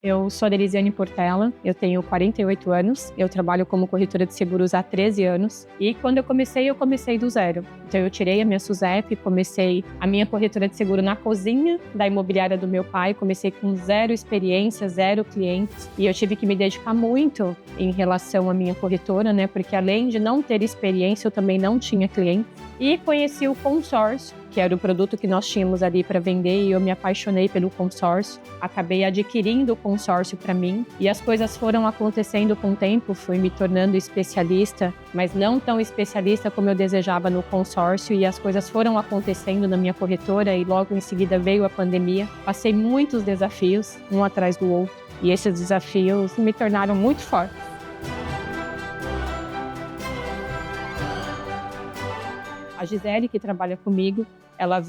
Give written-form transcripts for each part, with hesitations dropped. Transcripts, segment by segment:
Eu sou a Delisiane Portela, eu tenho 48 anos, eu trabalho como corretora de seguros há 13 anos e quando eu comecei do zero. Então eu tirei a minha SUSEP, comecei a minha corretora de seguro na cozinha da imobiliária do meu pai, comecei com zero experiência, zero clientes e eu tive que me dedicar muito em relação à minha corretora, né? Porque além de não ter experiência, eu também não tinha clientes. E conheci o consórcio, que era o produto que nós tínhamos ali para vender, e eu me apaixonei pelo consórcio. Acabei adquirindo o consórcio para mim e as coisas foram acontecendo com o tempo, fui me tornando especialista, mas não tão especialista como eu desejava no consórcio, e as coisas foram acontecendo na minha corretora e logo em seguida veio a pandemia. Passei muitos desafios, um atrás do outro, e esses desafios me tornaram muito forte. A Gisele, que trabalha comigo, ela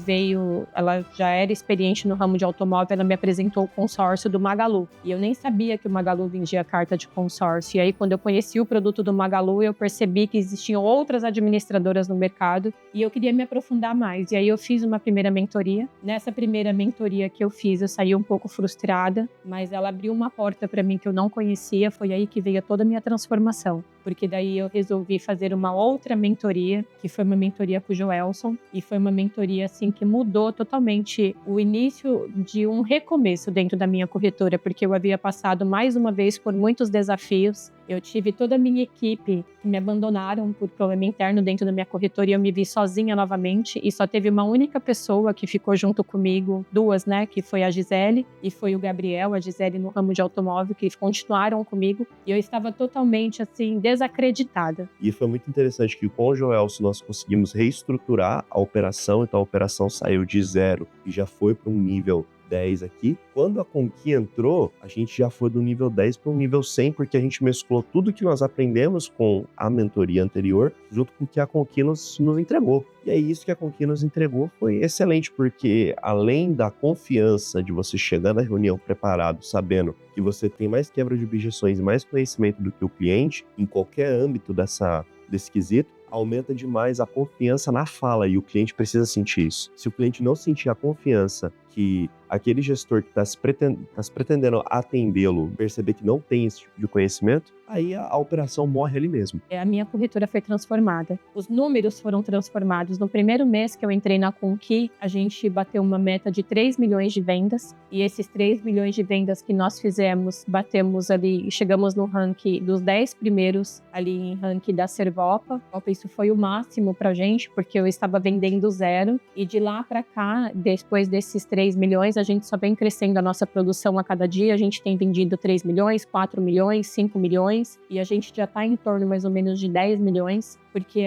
já era experiente no ramo de automóvel, ela me apresentou o consórcio do Magalu. E eu nem sabia que o Magalu vendia carta de consórcio. E aí, quando eu conheci o produto do Magalu, eu percebi que existiam outras administradoras no mercado e eu queria me aprofundar mais. E aí, eu fiz uma primeira mentoria. Nessa primeira mentoria que eu fiz, eu saí um pouco frustrada, mas ela abriu uma porta para mim que eu não conhecia. Foi aí que veio toda a minha transformação. Porque daí eu resolvi fazer uma outra mentoria, que foi uma mentoria com o Joelson, e foi uma mentoria assim que mudou totalmente o início de um recomeço dentro da minha corretora, porque eu havia passado mais uma vez por muitos desafios. Eu tive toda a minha equipe que me abandonaram por problema interno dentro da minha corretora e eu me vi sozinha novamente, e só teve uma única pessoa que ficou junto comigo, duas, né, que foi a Gisele e foi o Gabriel, a Gisele no ramo de automóvel, que continuaram comigo, e eu estava totalmente assim desacreditada. E foi muito interessante que com o Joelson nós conseguimos reestruturar a operação, então a operação saiu de 0 e já foi para um nível 10 aqui. Quando a Conqui entrou, a gente já foi do nível 10 para um nível 100, porque a gente mesclou tudo que nós aprendemos com a mentoria anterior, junto com o que a Conqui nos entregou. E aí isso que a Conqui nos entregou foi excelente, porque além da confiança de você chegar na reunião preparado, sabendo que você tem mais quebra de objeções e mais conhecimento do que o cliente, em qualquer âmbito desse quesito, aumenta demais a confiança na fala e o cliente precisa sentir isso. Se o cliente não sentir a confiança que aquele gestor que está se pretendendo atendê-lo perceber que não tem esse tipo de conhecimento, aí a operação morre ali mesmo. A minha corretora foi transformada. Os números foram transformados. No primeiro mês que eu entrei na Conqui, a gente bateu uma meta de 3 milhões de vendas. E esses 3 milhões de vendas que nós fizemos, batemos ali, chegamos no ranking dos 10 primeiros ali em ranking da Servopa. Isso foi o máximo pra gente, porque eu estava vendendo zero. E de lá para cá, depois desses 3 milhões, a gente só vem crescendo a nossa produção a cada dia. A gente tem vendido 3 milhões, 4 milhões, 5 milhões. E a gente já está em torno mais ou menos de 10 milhões, porque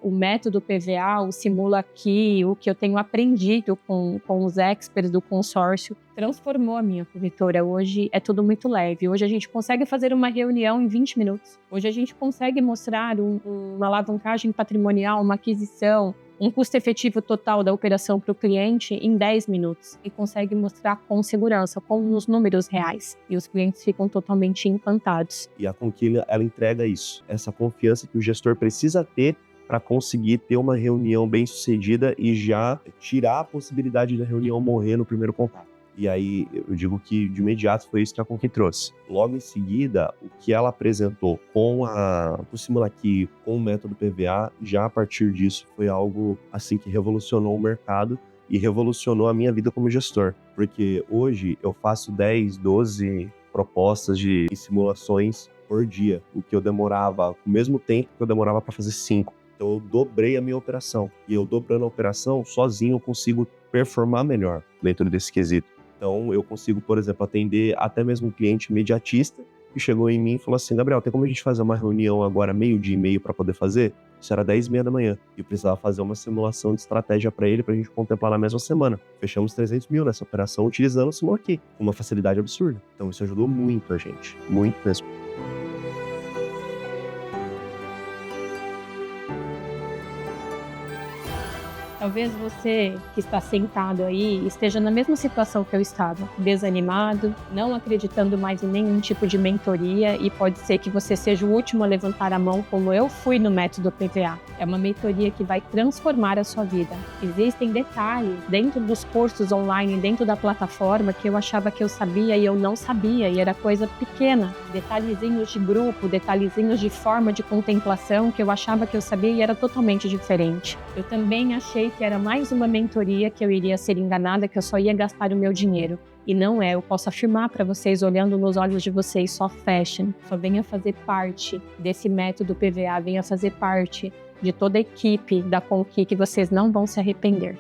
o método PVA, o Simula Aqui, o que eu tenho aprendido com os experts do consórcio, transformou a minha corretora. Hoje é tudo muito leve. Hoje a gente consegue fazer uma reunião em 20 minutos. Hoje a gente consegue mostrar uma alavancagem patrimonial, uma aquisição, um custo efetivo total da operação para o cliente em 10 minutos e consegue mostrar com segurança, com os números reais. E os clientes ficam totalmente encantados. E a Conqui, ela entrega isso, essa confiança que o gestor precisa ter para conseguir ter uma reunião bem sucedida e já tirar a possibilidade da reunião morrer no primeiro contato. E aí eu digo que de imediato foi isso que a Conqui trouxe. Logo em seguida, o que ela apresentou com o Simula Aqui, com o método PVA, já a partir disso foi algo assim que revolucionou o mercado e revolucionou a minha vida como gestor. Porque hoje eu faço 10, 12 propostas de simulações por dia, o que eu demorava, o mesmo tempo que eu demorava para fazer 5. Então eu dobrei a minha operação. E eu dobrando a operação, sozinho eu consigo performar melhor dentro desse quesito. Então eu consigo, por exemplo, atender até mesmo um cliente imediatista que chegou em mim e falou assim: Gabriel, tem como a gente fazer uma reunião agora 12h30 para poder fazer? Isso era 10h30 da manhã. E eu precisava fazer uma simulação de estratégia para ele, para a gente contemplar na mesma semana. Fechamos 300 mil nessa operação utilizando o Simula Aqui, com uma facilidade absurda. Então isso ajudou muito a gente, muito mesmo. Talvez você que está sentado aí esteja na mesma situação que eu estava, desanimado, não acreditando mais em nenhum tipo de mentoria, e pode ser que você seja o último a levantar a mão, como eu fui no método PVA. É uma mentoria que vai transformar a sua vida. Existem detalhes dentro dos cursos online, dentro da plataforma, que eu achava que eu sabia e eu não sabia, e era coisa pequena. Detalhezinhos de grupo, detalhezinhos de forma de contemplação que eu achava que eu sabia e era totalmente diferente. Eu também achei que era mais uma mentoria, que eu iria ser enganada, que eu só ia gastar o meu dinheiro. E não é, eu posso afirmar para vocês, olhando nos olhos de vocês, só fashion. Só venha fazer parte desse método PVA, venha fazer parte de toda a equipe da Conqui, que vocês não vão se arrepender.